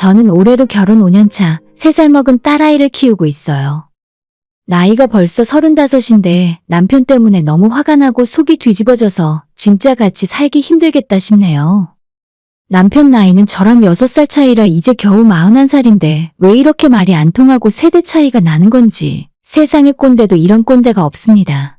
저는 올해로 결혼 5년차 3살 먹은 딸아이를 키우고 있어요. 나이가 벌써 35인데 남편 때문에 너무 화가 나고 속이 뒤집어져서 진짜 같이 살기 힘들겠다 싶네요. 남편 나이는 저랑 6살 차이라 이제 겨우 41살인데 왜 이렇게 말이 안 통하고 세대 차이가 나는 건지 세상에 꼰대도 이런 꼰대가 없습니다.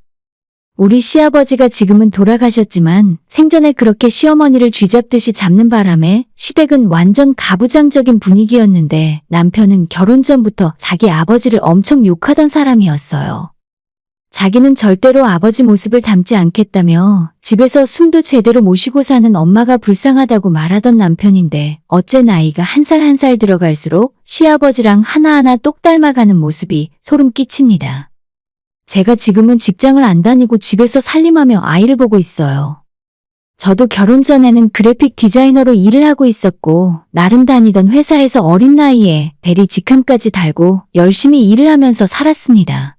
우리 시아버지가 지금은 돌아가셨지만 생전에 그렇게 시어머니를 쥐잡듯이 잡는 바람에 시댁은 완전 가부장적인 분위기였는데 남편은 결혼 전부터 자기 아버지를 엄청 욕하던 사람이었어요. 자기는 절대로 아버지 모습을 닮지 않겠다며 집에서 숨도 제대로 못 쉬고 사는 엄마가 불쌍하다고 말하던 남편인데 어째 나이가 한 살 한 살 들어갈수록 시아버지랑 하나하나 똑 닮아가는 모습이 소름 끼칩니다. 제가 지금은 직장을 안 다니고 집에서 살림하며 아이를 보고 있어요. 저도 결혼 전에는 그래픽 디자이너로 일을 하고 있었고 나름 다니던 회사에서 어린 나이에 대리 직함까지 달고 열심히 일을 하면서 살았습니다.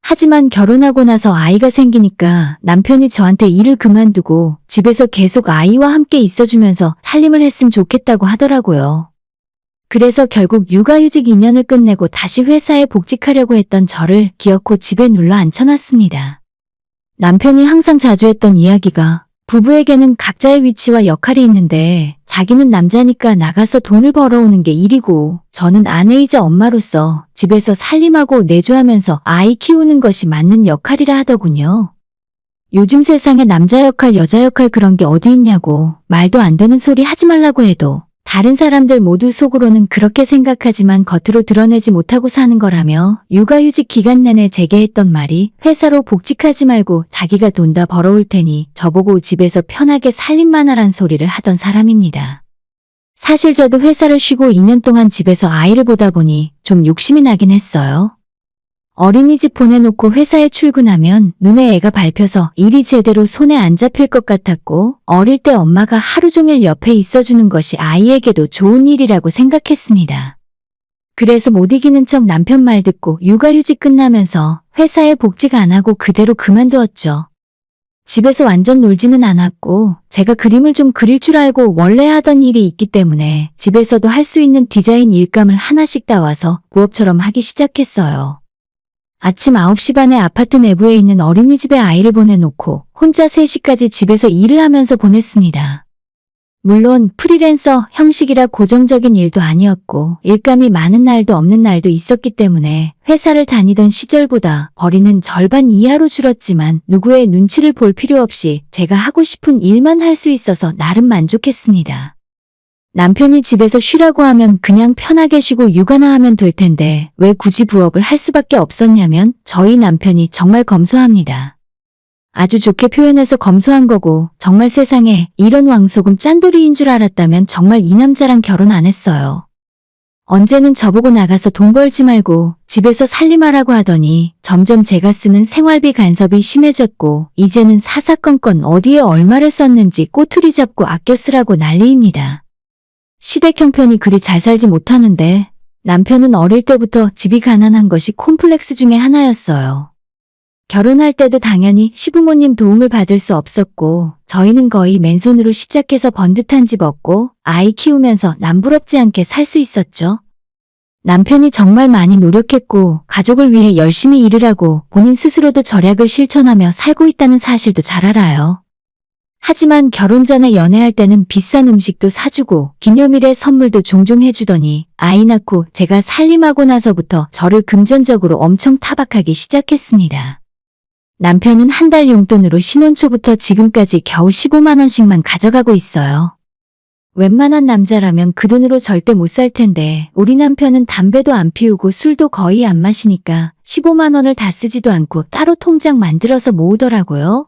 하지만 결혼하고 나서 아이가 생기니까 남편이 저한테 일을 그만두고 집에서 계속 아이와 함께 있어주면서 살림을 했으면 좋겠다고 하더라고요. 그래서 결국 육아휴직 2년을 끝내고 다시 회사에 복직하려고 했던 저를 기어코 집에 눌러 앉혀놨습니다. 남편이 항상 자주 했던 이야기가 부부에게는 각자의 위치와 역할이 있는데 자기는 남자니까 나가서 돈을 벌어오는 게 일이고 저는 아내이자 엄마로서 집에서 살림하고 내조하면서 아이 키우는 것이 맞는 역할이라 하더군요. 요즘 세상에 남자 역할, 여자 역할 그런 게 어디 있냐고 말도 안 되는 소리 하지 말라고 해도 다른 사람들 모두 속으로는 그렇게 생각하지만 겉으로 드러내지 못하고 사는 거라며 육아휴직 기간 내내 제게 했던 말이 회사로 복직하지 말고 자기가 돈 다 벌어올 테니 저보고 집에서 편하게 살림만 하란 소리를 하던 사람입니다. 사실 저도 회사를 쉬고 2년 동안 집에서 아이를 보다 보니 좀 욕심이 나긴 했어요. 어린이집 보내놓고 회사에 출근하면 눈에 애가 밟혀서 일이 제대로 손에 안 잡힐 것 같았고 어릴 때 엄마가 하루 종일 옆에 있어주는 것이 아이에게도 좋은 일이라고 생각했습니다. 그래서 못 이기는 척 남편 말 듣고 육아휴직 끝나면서 회사에 복직 안 하고 그대로 그만두었죠. 집에서 완전 놀지는 않았고 제가 그림을 좀 그릴 줄 알고 원래 하던 일이 있기 때문에 집에서도 할 수 있는 디자인 일감을 하나씩 따와서 부업처럼 하기 시작했어요. 아침 9시 반에 아파트 내부에 있는 어린이집에 아이를 보내놓고 혼자 3시까지 집에서 일을 하면서 보냈습니다. 물론 프리랜서 형식이라 고정적인 일도 아니었고 일감이 많은 날도 없는 날도 있었기 때문에 회사를 다니던 시절보다 벌이는 절반 이하로 줄었지만 누구의 눈치를 볼 필요 없이 제가 하고 싶은 일만 할 수 있어서 나름 만족했습니다. 남편이 집에서 쉬라고 하면 그냥 편하게 쉬고 육아나 하면 될 텐데 왜 굳이 부업을 할 수밖에 없었냐면 저희 남편이 정말 검소합니다. 아주 좋게 표현해서 검소한 거고 정말 세상에 이런 왕소금 짠돌이인 줄 알았다면 정말 이 남자랑 결혼 안 했어요. 언제는 저보고 나가서 돈 벌지 말고 집에서 살림하라고 하더니 점점 제가 쓰는 생활비 간섭이 심해졌고 이제는 사사건건 어디에 얼마를 썼는지 꼬투리 잡고 아껴 쓰라고 난리입니다. 시댁 형편이 그리 잘 살지 못하는데 남편은 어릴 때부터 집이 가난한 것이 콤플렉스 중에 하나였어요. 결혼할 때도 당연히 시부모님 도움을 받을 수 없었고 저희는 거의 맨손으로 시작해서 번듯한 집 얻고 아이 키우면서 남부럽지 않게 살 수 있었죠. 남편이 정말 많이 노력했고 가족을 위해 열심히 일을 하고 본인 스스로도 절약을 실천하며 살고 있다는 사실도 잘 알아요. 하지만 결혼 전에 연애할 때는 비싼 음식도 사주고 기념일에 선물도 종종 해주더니 아이 낳고 제가 살림하고 나서부터 저를 금전적으로 엄청 타박하기 시작했습니다. 남편은 한 달 용돈으로 신혼 초부터 지금까지 겨우 15만 원씩만 가져가고 있어요. 웬만한 남자라면 그 돈으로 절대 못 살 텐데 우리 남편은 담배도 안 피우고 술도 거의 안 마시니까 15만 원을 다 쓰지도 않고 따로 통장 만들어서 모으더라고요.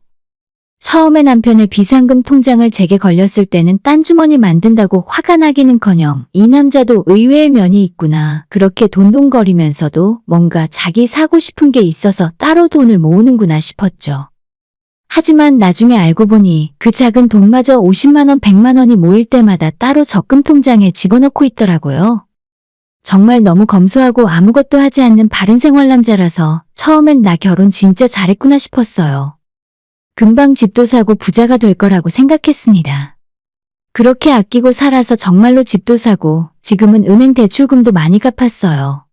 처음에 남편의 비상금 통장을 제게 걸렸을 때는 딴주머니 만든다고 화가 나기는커녕 이 남자도 의외의 면이 있구나. 그렇게 돈돈거리면서도 뭔가 자기 사고 싶은 게 있어서 따로 돈을 모으는구나 싶었죠. 하지만 나중에 알고 보니 그 작은 돈마저 50만 원, 100만 원이 모일 때마다 따로 적금 통장에 집어넣고 있더라고요. 정말 너무 검소하고 아무것도 하지 않는 바른 생활 남자라서 처음엔 나 결혼 진짜 잘했구나 싶었어요. 금방 집도 사고 부자가 될 거라고 생각했습니다. 그렇게 아끼고 살아서 정말로 집도 사고 지금은 은행 대출금도 많이 갚았어요.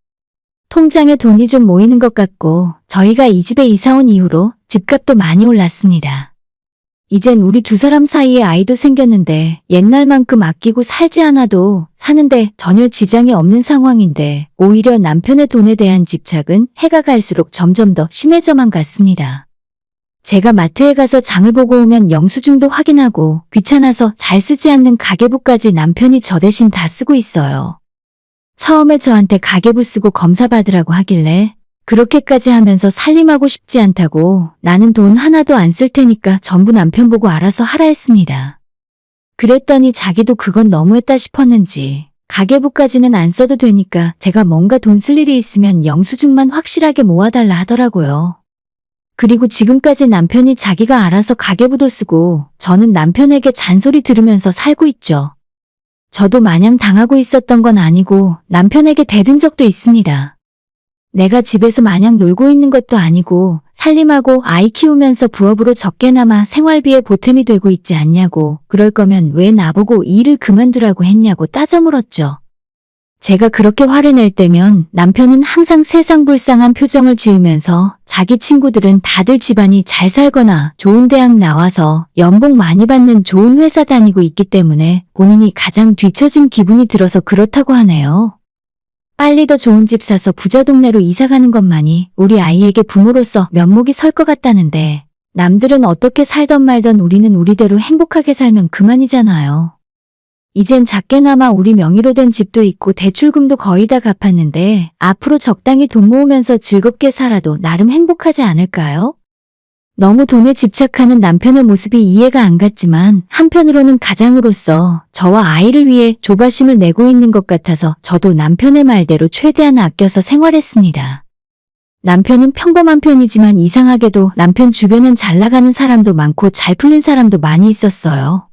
통장에 돈이 좀 모이는 것 같고 저희가 이 집에 이사 온 이후로 집값도 많이 올랐습니다. 이젠 우리 두 사람 사이에 아이도 생겼는데 옛날만큼 아끼고 살지 않아도 사는데 전혀 지장이 없는 상황인데 오히려 남편의 돈에 대한 집착은 해가 갈수록 점점 더 심해져만 갔습니다. 제가 마트에 가서 장을 보고 오면 영수증도 확인하고 귀찮아서 잘 쓰지 않는 가계부까지 남편이 저 대신 다 쓰고 있어요. 처음에 저한테 가계부 쓰고 검사 받으라고 하길래 그렇게까지 하면서 살림하고 싶지 않다고 나는 돈 하나도 안 쓸 테니까 전부 남편 보고 알아서 하라 했습니다. 그랬더니 자기도 그건 너무했다 싶었는지 가계부까지는 안 써도 되니까 제가 뭔가 돈 쓸 일이 있으면 영수증만 확실하게 모아달라 하더라고요. 그리고 지금까지 남편이 자기가 알아서 가계부도 쓰고 저는 남편에게 잔소리 들으면서 살고 있죠. 저도 마냥 당하고 있었던 건 아니고 남편에게 대든 적도 있습니다. 내가 집에서 마냥 놀고 있는 것도 아니고 살림하고 아이 키우면서 부업으로 적게나마 생활비에 보탬이 되고 있지 않냐고 그럴 거면 왜 나보고 일을 그만두라고 했냐고 따져 물었죠. 제가 그렇게 화를 낼 때면 남편은 항상 세상불쌍한 표정을 지으면서 자기 친구들은 다들 집안이 잘 살거나 좋은 대학 나와서 연봉 많이 받는 좋은 회사 다니고 있기 때문에 본인이 가장 뒤처진 기분이 들어서 그렇다고 하네요. 빨리 더 좋은 집 사서 부자 동네로 이사 가는 것만이 우리 아이에게 부모로서 면목이 설 것 같다는데 남들은 어떻게 살던 말던 우리는 우리대로 행복하게 살면 그만이잖아요. 이젠 작게나마 우리 명의로 된 집도 있고 대출금도 거의 다 갚았는데 앞으로 적당히 돈 모으면서 즐겁게 살아도 나름 행복하지 않을까요? 너무 돈에 집착하는 남편의 모습이 이해가 안 갔지만 한편으로는 가장으로서 저와 아이를 위해 조바심을 내고 있는 것 같아서 저도 남편의 말대로 최대한 아껴서 생활했습니다. 남편은 평범한 편이지만 이상하게도 남편 주변엔 잘 나가는 사람도 많고 잘 풀린 사람도 많이 있었어요.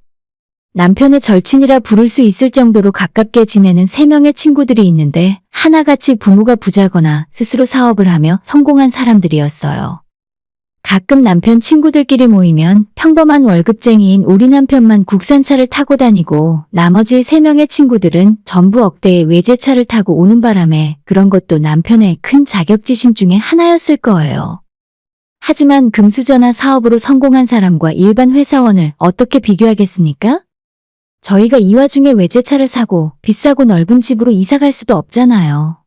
남편의 절친이라 부를 수 있을 정도로 가깝게 지내는 3명의 친구들이 있는데 하나같이 부모가 부자거나 스스로 사업을 하며 성공한 사람들이었어요. 가끔 남편 친구들끼리 모이면 평범한 월급쟁이인 우리 남편만 국산차를 타고 다니고 나머지 3명의 친구들은 전부 억대의 외제차를 타고 오는 바람에 그런 것도 남편의 큰 자격지심 중에 하나였을 거예요. 하지만 금수저나 사업으로 성공한 사람과 일반 회사원을 어떻게 비교하겠습니까? 저희가 이 와중에 외제차를 사고 비싸고 넓은 집으로 이사갈 수도 없잖아요.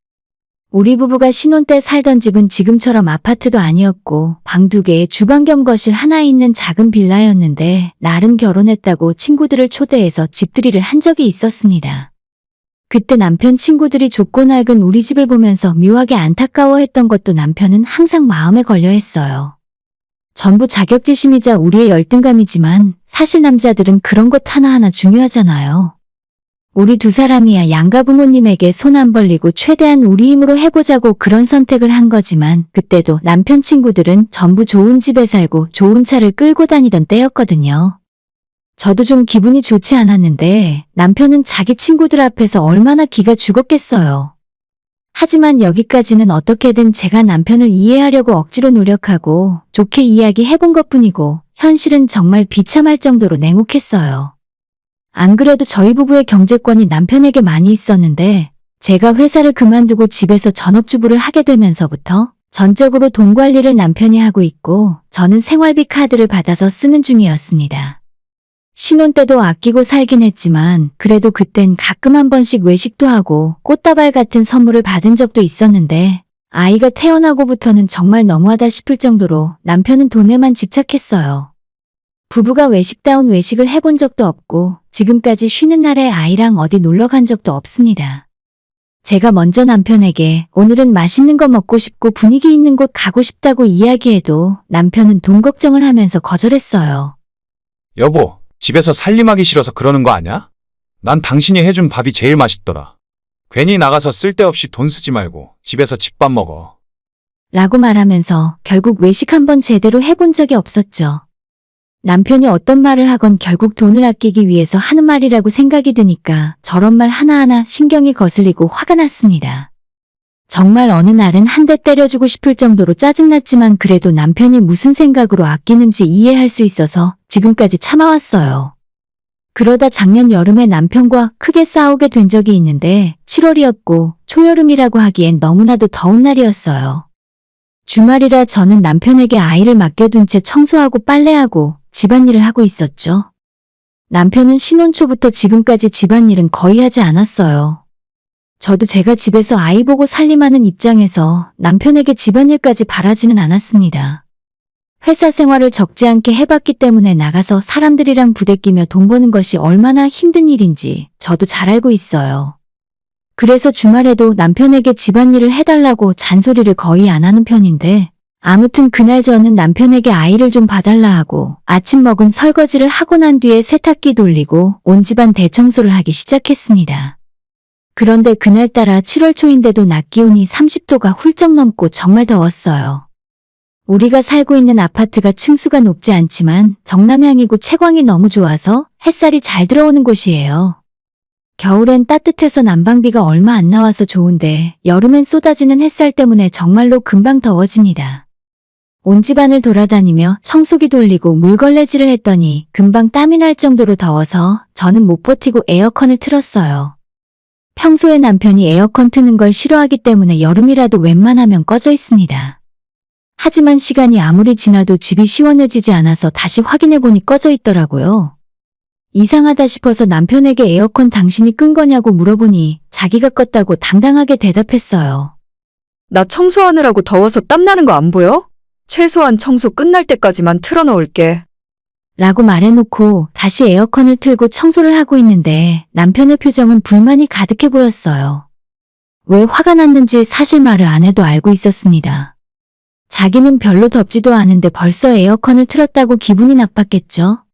우리 부부가 신혼 때 살던 집은 지금처럼 아파트도 아니었고 방 2개에 주방 겸 거실 하나 있는 작은 빌라였는데 나름 결혼했다고 친구들을 초대해서 집들이를 한 적이 있었습니다. 그때 남편 친구들이 좁고 낡은 우리 집을 보면서 묘하게 안타까워했던 것도 남편은 항상 마음에 걸려 했어요. 전부 자격지심이자 우리의 열등감이지만 사실 남자들은 그런 것 하나하나 중요하잖아요. 우리 두 사람이야 양가 부모님에게 손 안 벌리고 최대한 우리 힘으로 해보자고 그런 선택을 한 거지만 그때도 남편 친구들은 전부 좋은 집에 살고 좋은 차를 끌고 다니던 때였거든요. 저도 좀 기분이 좋지 않았는데 남편은 자기 친구들 앞에서 얼마나 기가 죽었겠어요. 하지만 여기까지는 어떻게든 제가 남편을 이해하려고 억지로 노력하고 좋게 이야기해본 것뿐이고 현실은 정말 비참할 정도로 냉혹했어요. 안 그래도 저희 부부의 경제권이 남편에게 많이 있었는데 제가 회사를 그만두고 집에서 전업주부를 하게 되면서부터 전적으로 돈 관리를 남편이 하고 있고 저는 생활비 카드를 받아서 쓰는 중이었습니다. 신혼 때도 아끼고 살긴 했지만 그래도 그땐 가끔 한 번씩 외식도 하고 꽃다발 같은 선물을 받은 적도 있었는데 아이가 태어나고부터는 정말 너무하다 싶을 정도로 남편은 돈에만 집착했어요. 부부가 외식다운 외식을 해본 적도 없고 지금까지 쉬는 날에 아이랑 어디 놀러 간 적도 없습니다. 제가 먼저 남편에게 오늘은 맛있는 거 먹고 싶고 분위기 있는 곳 가고 싶다고 이야기해도 남편은 돈 걱정을 하면서 거절했어요. 여보, 집에서 살림하기 싫어서 그러는 거 아냐? 난 당신이 해준 밥이 제일 맛있더라. 괜히 나가서 쓸데없이 돈 쓰지 말고 집에서 집밥 먹어. 라고 말하면서 결국 외식 한번 제대로 해본 적이 없었죠. 남편이 어떤 말을 하건 결국 돈을 아끼기 위해서 하는 말이라고 생각이 드니까 저런 말 하나하나 신경이 거슬리고 화가 났습니다. 정말 어느 날은 한 대 때려주고 싶을 정도로 짜증났지만 그래도 남편이 무슨 생각으로 아끼는지 이해할 수 있어서 지금까지 참아왔어요. 그러다 작년 여름에 남편과 크게 싸우게 된 적이 있는데 7월이었고 초여름이라고 하기엔 너무나도 더운 날이었어요. 주말이라 저는 남편에게 아이를 맡겨둔 채 청소하고 빨래하고 집안일을 하고 있었죠. 남편은 신혼 초부터 지금까지 집안일은 거의 하지 않았어요. 저도 제가 집에서 아이 보고 살림하는 입장에서 남편에게 집안일까지 바라지는 않았습니다. 회사 생활을 적지 않게 해봤기 때문에 나가서 사람들이랑 부대끼며 돈 버는 것이 얼마나 힘든 일인지 저도 잘 알고 있어요. 그래서 주말에도 남편에게 집안일을 해달라고 잔소리를 거의 안 하는 편인데 아무튼 그날 저는 남편에게 아이를 좀 봐달라 하고 아침 먹은 설거지를 하고 난 뒤에 세탁기 돌리고 온 집안 대청소를 하기 시작했습니다. 그런데 그날따라 7월 초인데도 낮 기온이 30도가 훌쩍 넘고 정말 더웠어요. 우리가 살고 있는 아파트가 층수가 높지 않지만 정남향이고 채광이 너무 좋아서 햇살이 잘 들어오는 곳이에요. 겨울엔 따뜻해서 난방비가 얼마 안 나와서 좋은데 여름엔 쏟아지는 햇살 때문에 정말로 금방 더워집니다. 온 집안을 돌아다니며 청소기 돌리고 물걸레질을 했더니 금방 땀이 날 정도로 더워서 저는 못 버티고 에어컨을 틀었어요. 평소에 남편이 에어컨 트는 걸 싫어하기 때문에 여름이라도 웬만하면 꺼져 있습니다. 하지만 시간이 아무리 지나도 집이 시원해지지 않아서 다시 확인해보니 꺼져 있더라고요. 이상하다 싶어서 남편에게 에어컨 당신이 끈 거냐고 물어보니 자기가 껐다고 당당하게 대답했어요. 나 청소하느라고 더워서 땀나는 거 안 보여? 최소한 청소 끝날 때까지만 틀어놓을게. 라고 말해놓고 다시 에어컨을 틀고 청소를 하고 있는데 남편의 표정은 불만이 가득해 보였어요. 왜 화가 났는지 사실 말을 안 해도 알고 있었습니다. 자기는 별로 덥지도 않은데 벌써 에어컨을 틀었다고 기분이 나빴겠죠?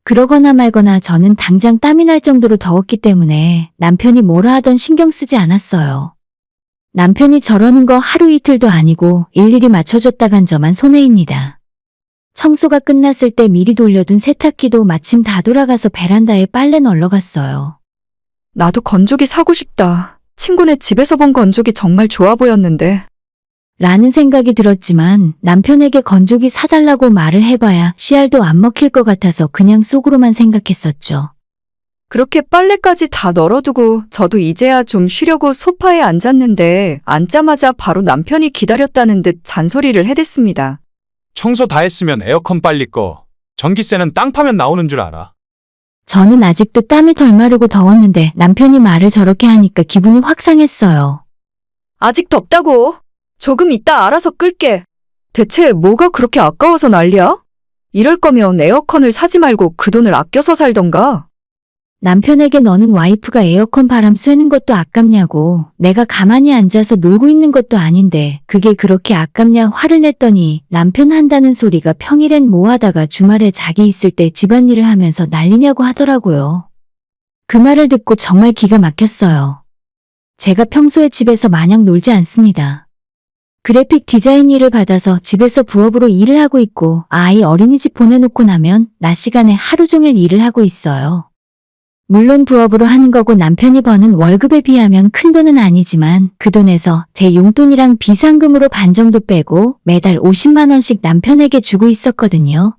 그러거나 말거나 저는 당장 땀이 날 정도로 더웠기 때문에 남편이 뭐라 하던 신경 쓰지 않았어요. 남편이 저러는 거 하루 이틀도 아니고 일일이 맞춰줬다간 저만 손해입니다. 청소가 끝났을 때 미리 돌려둔 세탁기도 마침 다 돌아가서 베란다에 빨래 널러 갔어요. 나도 건조기 사고 싶다. 친구네 집에서 본 건조기 정말 좋아 보였는데. 라는 생각이 들었지만 남편에게 건조기 사달라고 말을 해봐야 씨알도 안 먹힐 것 같아서 그냥 속으로만 생각했었죠. 그렇게 빨래까지 다 널어두고 저도 이제야 좀 쉬려고 소파에 앉았는데 앉자마자 바로 남편이 기다렸다는 듯 잔소리를 해댔습니다. 청소 다 했으면 에어컨 빨리 꺼. 전기세는 땅 파면 나오는 줄 알아. 저는 아직도 땀이 덜 마르고 더웠는데 남편이 말을 저렇게 하니까 기분이 확 상했어요. 아직 덥다고. 조금 이따 알아서 끌게. 대체 뭐가 그렇게 아까워서 난리야? 이럴 거면 에어컨을 사지 말고 그 돈을 아껴서 살던가. 남편에게 너는 와이프가 에어컨 바람 쐬는 것도 아깝냐고 내가 가만히 앉아서 놀고 있는 것도 아닌데 그게 그렇게 아깝냐 화를 냈더니 남편 한다는 소리가 평일엔 뭐 하다가 주말에 자기 있을 때 집안일을 하면서 난리냐고 하더라고요. 그 말을 듣고 정말 기가 막혔어요. 제가 평소에 집에서 마냥 놀지 않습니다. 그래픽 디자인 일을 받아서 집에서 부업으로 일을 하고 있고 아이 어린이집 보내놓고 나면 낮 시간에 하루 종일 일을 하고 있어요. 물론 부업으로 하는 거고 남편이 버는 월급에 비하면 큰 돈은 아니지만 그 돈에서 제 용돈이랑 비상금으로 반 정도 빼고 매달 50만 원씩 남편에게 주고 있었거든요.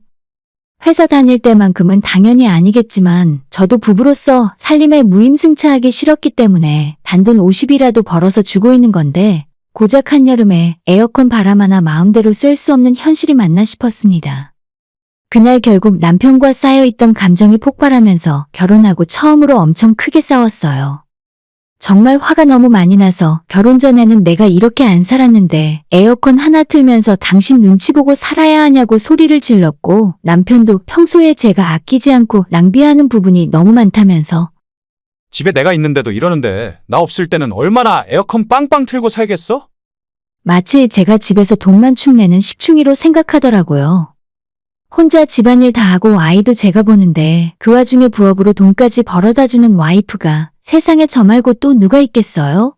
회사 다닐 때만큼은 당연히 아니겠지만 저도 부부로서 살림에 무임승차하기 싫었기 때문에 단돈 50이라도 벌어서 주고 있는 건데 고작 한여름에 에어컨 바람 하나 마음대로 쐴 수 없는 현실이 맞나 싶었습니다. 그날 결국 남편과 쌓여있던 감정이 폭발하면서 결혼하고 처음으로 엄청 크게 싸웠어요. 정말 화가 너무 많이 나서 결혼 전에는 내가 이렇게 안 살았는데 에어컨 하나 틀면서 당신 눈치 보고 살아야 하냐고 소리를 질렀고 남편도 평소에 제가 아끼지 않고 낭비하는 부분이 너무 많다면서 집에 내가 있는데도 이러는데 나 없을 때는 얼마나 에어컨 빵빵 틀고 살겠어? 마치 제가 집에서 돈만 축내는 식충이로 생각하더라고요. 혼자 집안일 다 하고 아이도 제가 보는데 그 와중에 부업으로 돈까지 벌어다주는 와이프가 세상에 저 말고 또 누가 있겠어요?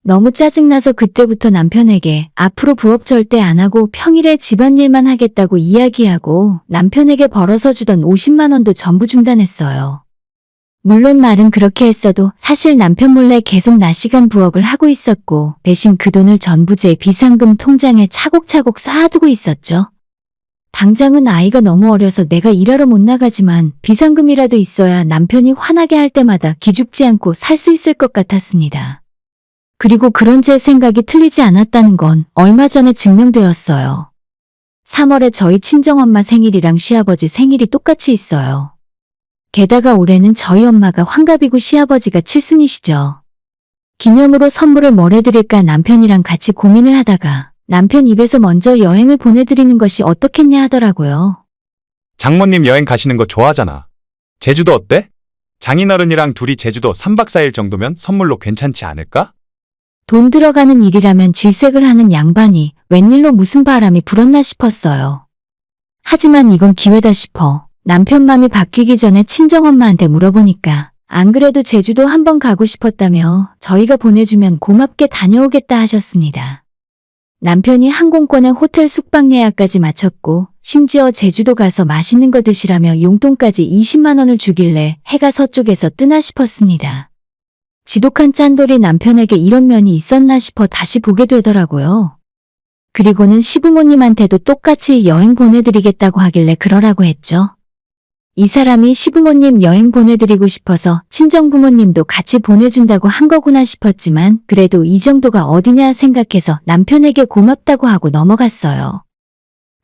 너무 짜증나서 그때부터 남편에게 앞으로 부업 절대 안 하고 평일에 집안일만 하겠다고 이야기하고 남편에게 벌어서 주던 50만 원도 전부 중단했어요. 물론 말은 그렇게 했어도 사실 남편 몰래 계속 낮 시간 부업을 하고 있었고 대신 그 돈을 전부 제 비상금 통장에 차곡차곡 쌓아두고 있었죠. 당장은 아이가 너무 어려서 내가 일하러 못 나가지만 비상금이라도 있어야 남편이 화나게 할 때마다 기죽지 않고 살 수 있을 것 같았습니다. 그리고 그런 제 생각이 틀리지 않았다는 건 얼마 전에 증명되었어요. 3월에 저희 친정엄마 생일이랑 시아버지 생일이 똑같이 있어요. 게다가 올해는 저희 엄마가 환갑이고 시아버지가 칠순이시죠. 기념으로 선물을 뭘 해드릴까 남편이랑 같이 고민을 하다가 남편 입에서 먼저 여행을 보내드리는 것이 어떻겠냐 하더라고요. 장모님 여행 가시는 거 좋아하잖아. 제주도 어때? 장인어른이랑 둘이 제주도 3박 4일 정도면 선물로 괜찮지 않을까? 돈 들어가는 일이라면 질색을 하는 양반이 웬일로 무슨 바람이 불었나 싶었어요. 하지만 이건 기회다 싶어 남편 맘이 바뀌기 전에 친정엄마한테 물어보니까 안 그래도 제주도 한번 가고 싶었다며 저희가 보내주면 고맙게 다녀오겠다 하셨습니다. 남편이 항공권에 호텔 숙박 예약까지 마쳤고 심지어 제주도 가서 맛있는 거 드시라며 용돈까지 20만 원을 주길래 해가 서쪽에서 뜨나 싶었습니다. 지독한 짠돌이 남편에게 이런 면이 있었나 싶어 다시 보게 되더라고요. 그리고는 시부모님한테도 똑같이 여행 보내드리겠다고 하길래 그러라고 했죠. 이 사람이 시부모님 여행 보내드리고 싶어서 친정부모님도 같이 보내준다고 한 거구나 싶었지만 그래도 이 정도가 어디냐 생각해서 남편에게 고맙다고 하고 넘어갔어요.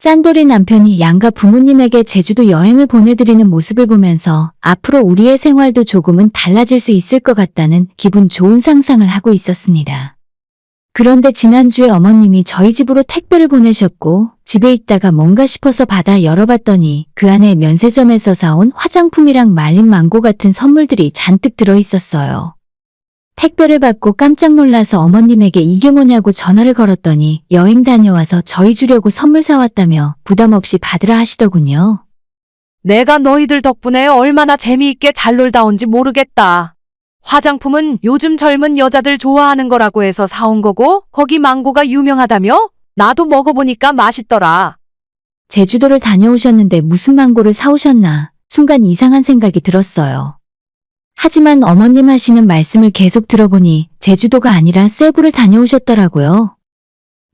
짠돌이 남편이 양가 부모님에게 제주도 여행을 보내드리는 모습을 보면서 앞으로 우리의 생활도 조금은 달라질 수 있을 것 같다는 기분 좋은 상상을 하고 있었습니다. 그런데 지난주에 어머님이 저희 집으로 택배를 보내셨고 집에 있다가 뭔가 싶어서 받아 열어봤더니 그 안에 면세점에서 사온 화장품이랑 말린 망고 같은 선물들이 잔뜩 들어있었어요. 택배를 받고 깜짝 놀라서 어머님에게 이게 뭐냐고 전화를 걸었더니 여행 다녀와서 저희 주려고 선물 사왔다며 부담 없이 받으라 하시더군요. 내가 너희들 덕분에 얼마나 재미있게 잘 놀다 온지 모르겠다. 화장품은 요즘 젊은 여자들 좋아하는 거라고 해서 사온 거고 거기 망고가 유명하다며? 나도 먹어보니까 맛있더라. 제주도를 다녀오셨는데 무슨 망고를 사오셨나 순간 이상한 생각이 들었어요. 하지만 어머님 하시는 말씀을 계속 들어보니 제주도가 아니라 세부를 다녀오셨더라고요.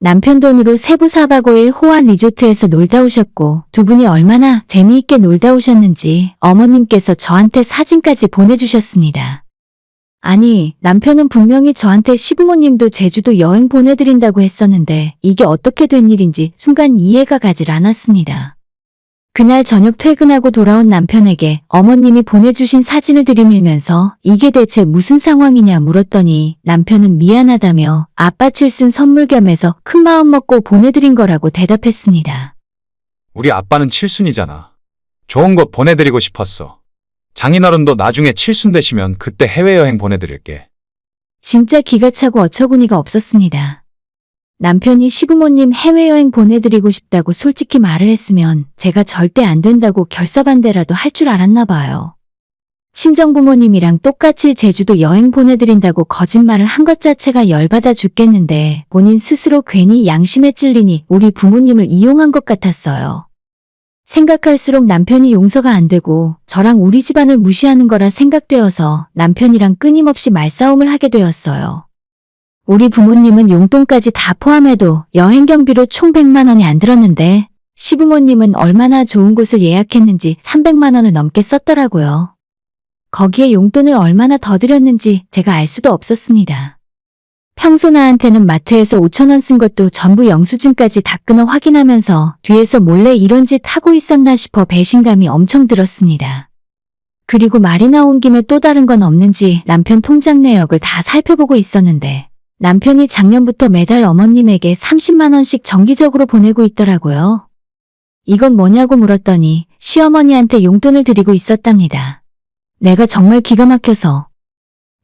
남편 돈으로 세부 4박 5일 호환 리조트에서 놀다 오셨고 두 분이 얼마나 재미있게 놀다 오셨는지 어머님께서 저한테 사진까지 보내주셨습니다. 아니, 남편은 분명히 저한테 시부모님도 제주도 여행 보내드린다고 했었는데 이게 어떻게 된 일인지 순간 이해가 가질 않았습니다. 그날 저녁 퇴근하고 돌아온 남편에게 어머님이 보내주신 사진을 들이밀면서 이게 대체 무슨 상황이냐 물었더니 남편은 미안하다며 아빠 칠순 선물 겸해서 큰 마음 먹고 보내드린 거라고 대답했습니다. 우리 아빠는 칠순이잖아. 좋은 거 보내드리고 싶었어. 장인어른도 나중에 칠순 되시면 그때 해외여행 보내드릴게. 진짜 기가 차고 어처구니가 없었습니다. 남편이 시부모님 해외여행 보내드리고 싶다고 솔직히 말을 했으면 제가 절대 안 된다고 결사반대라도 할 줄 알았나 봐요. 친정부모님이랑 똑같이 제주도 여행 보내드린다고 거짓말을 한 것 자체가 열받아 죽겠는데 본인 스스로 괜히 양심에 찔리니 우리 부모님을 이용한 것 같았어요. 생각할수록 남편이 용서가 안 되고 저랑 우리 집안을 무시하는 거라 생각되어서 남편이랑 끊임없이 말싸움을 하게 되었어요. 우리 부모님은 용돈까지 다 포함해도 여행 경비로 총 100만 원이 안 들었는데 시부모님은 얼마나 좋은 곳을 예약했는지 300만 원을 넘게 썼더라고요. 거기에 용돈을 얼마나 더 드렸는지 제가 알 수도 없었습니다. 평소 나한테는 마트에서 5천 원 쓴 것도 전부 영수증까지 다 끊어 확인하면서 뒤에서 몰래 이런 짓 하고 있었나 싶어 배신감이 엄청 들었습니다. 그리고 말이 나온 김에 또 다른 건 없는지 남편 통장 내역을 다 살펴보고 있었는데 남편이 작년부터 매달 어머님에게 30만 원씩 정기적으로 보내고 있더라고요. 이건 뭐냐고 물었더니 시어머니한테 용돈을 드리고 있었답니다. 내가 정말 기가 막혀서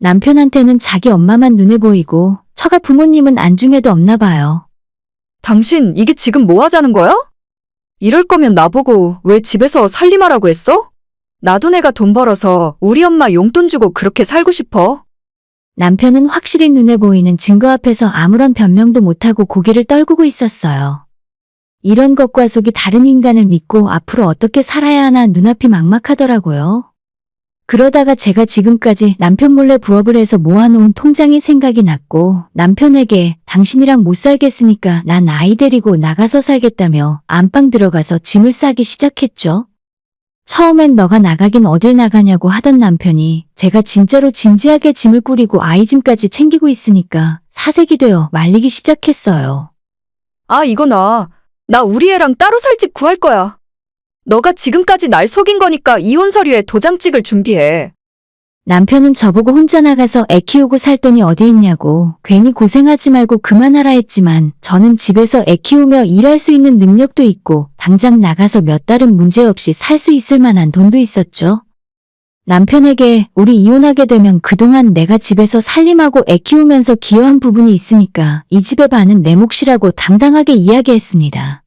남편한테는 자기 엄마만 눈에 보이고 처가 부모님은 안중에도 없나 봐요. 당신 이게 지금 뭐 하자는 거야? 이럴 거면 나보고 왜 집에서 살림하라고 했어? 나도 내가 돈 벌어서 우리 엄마 용돈 주고 그렇게 살고 싶어. 남편은 확실히 눈에 보이는 증거 앞에서 아무런 변명도 못하고 고개를 떨구고 있었어요. 이런 것과 속이 다른 인간을 믿고 앞으로 어떻게 살아야 하나 눈앞이 막막하더라고요. 그러다가 제가 지금까지 남편 몰래 부업을 해서 모아놓은 통장이 생각이 났고 남편에게 당신이랑 못 살겠으니까 난 아이 데리고 나가서 살겠다며 안방 들어가서 짐을 싸기 시작했죠. 처음엔 너가 나가긴 어딜 나가냐고 하던 남편이 제가 진짜로 진지하게 짐을 꾸리고 아이 짐까지 챙기고 있으니까 사색이 되어 말리기 시작했어요. 아, 이거 나 우리 애랑 따로 살 집 구할 거야. 너가 지금까지 날 속인 거니까 이혼 서류에 도장 찍을 준비해. 남편은 저보고 혼자 나가서 애 키우고 살 돈이 어디 있냐고 괜히 고생하지 말고 그만하라 했지만 저는 집에서 애 키우며 일할 수 있는 능력도 있고 당장 나가서 몇 달은 문제없이 살 수 있을 만한 돈도 있었죠. 남편에게 우리 이혼하게 되면 그동안 내가 집에서 살림하고 애 키우면서 기여한 부분이 있으니까 이 집의 반은 내 몫이라고 당당하게 이야기했습니다.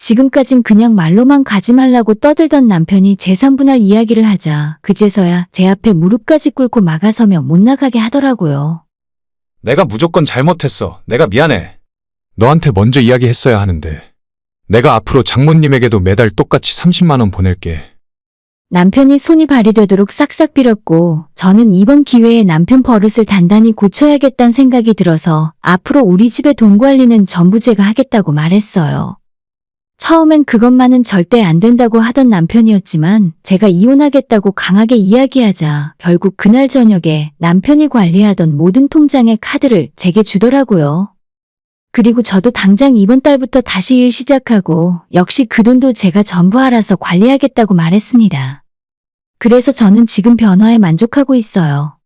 지금까진 그냥 말로만 가지 말라고 떠들던 남편이 재산분할 이야기를 하자 그제서야 제 앞에 무릎까지 꿇고 막아서며 못 나가게 하더라고요. 내가 무조건 잘못했어. 내가 미안해. 너한테 먼저 이야기했어야 하는데. 내가 앞으로 장모님에게도 매달 똑같이 30만 원 보낼게. 남편이 손이 발이 되도록 싹싹 빌었고 저는 이번 기회에 남편 버릇을 단단히 고쳐야겠다는 생각이 들어서 앞으로 우리 집의 돈 관리는 전부 제가 하겠다고 말했어요. 처음엔 그것만은 절대 안 된다고 하던 남편이었지만 제가 이혼하겠다고 강하게 이야기하자 결국 그날 저녁에 남편이 관리하던 모든 통장의 카드를 제게 주더라고요. 그리고 저도 당장 이번 달부터 다시 일 시작하고 역시 그 돈도 제가 전부 알아서 관리하겠다고 말했습니다. 그래서 저는 지금 변화에 만족하고 있어요.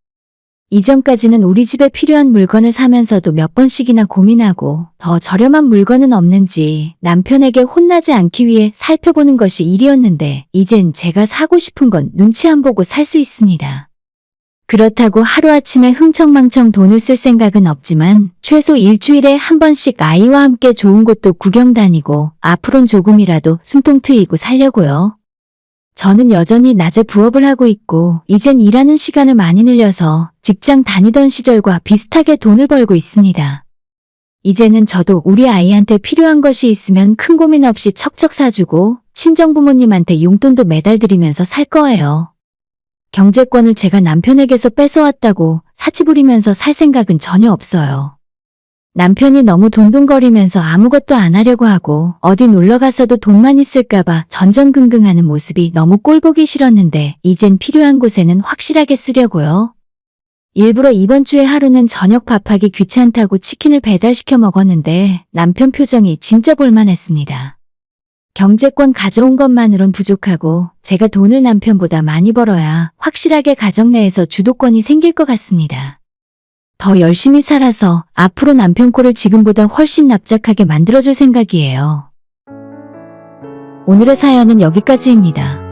이전까지는 우리 집에 필요한 물건을 사면서도 몇 번씩이나 고민하고 더 저렴한 물건은 없는지 남편에게 혼나지 않기 위해 살펴보는 것이 일이었는데 이젠 제가 사고 싶은 건 눈치 안 보고 살 수 있습니다. 그렇다고 하루아침에 흥청망청 돈을 쓸 생각은 없지만 최소 일주일에 한 번씩 아이와 함께 좋은 곳도 구경 다니고 앞으론 조금이라도 숨통 트이고 살려고요. 저는 여전히 낮에 부업을 하고 있고 이젠 일하는 시간을 많이 늘려서 직장 다니던 시절과 비슷하게 돈을 벌고 있습니다. 이제는 저도 우리 아이한테 필요한 것이 있으면 큰 고민 없이 척척 사주고 친정부모님한테 용돈도 매달 드리면서 살 거예요. 경제권을 제가 남편에게서 뺏어왔다고 사치 부리면서 살 생각은 전혀 없어요. 남편이 너무 돈돈거리면서 아무것도 안 하려고 하고 어디 놀러가서도 돈만 있을까봐 전전긍긍하는 모습이 너무 꼴보기 싫었는데 이젠 필요한 곳에는 확실하게 쓰려고요. 일부러 이번 주에 하루는 저녁 밥하기 귀찮다고 치킨을 배달시켜 먹었는데 남편 표정이 진짜 볼만했습니다. 경제권 가져온 것만으론 부족하고 제가 돈을 남편보다 많이 벌어야 확실하게 가정 내에서 주도권이 생길 것 같습니다. 더 열심히 살아서 앞으로 남편 꼴을 지금보다 훨씬 납작하게 만들어줄 생각이에요. 오늘의 사연은 여기까지입니다.